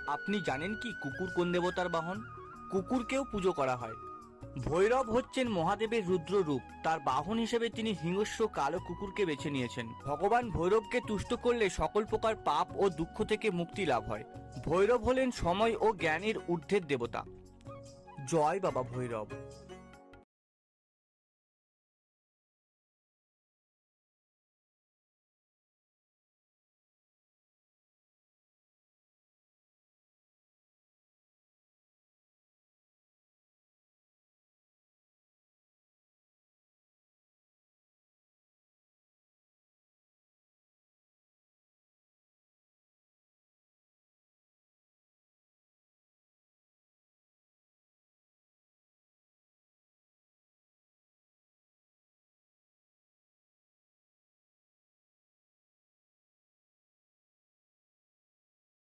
আপনি জানেন কি কুকুর কোন দেবতার বাহন? কুকুরকেও পুজো করা হয়। ভৈরব হচ্ছেন মহাদেবের রুদ্র রূপ। তার বাহন হিসেবে তিনি হিংস্র কালো কুকুরকে বেছে নিয়েছেন। ভগবান ভৈরবকে তুষ্ট করলে সকল প্রকার পাপ ও দুঃখ থেকে মুক্তি লাভ হয়। ভৈরব হলেন সময় ও জ্ঞানের ঊর্ধ্বের দেবতা। জয় বাবা ভৈরব।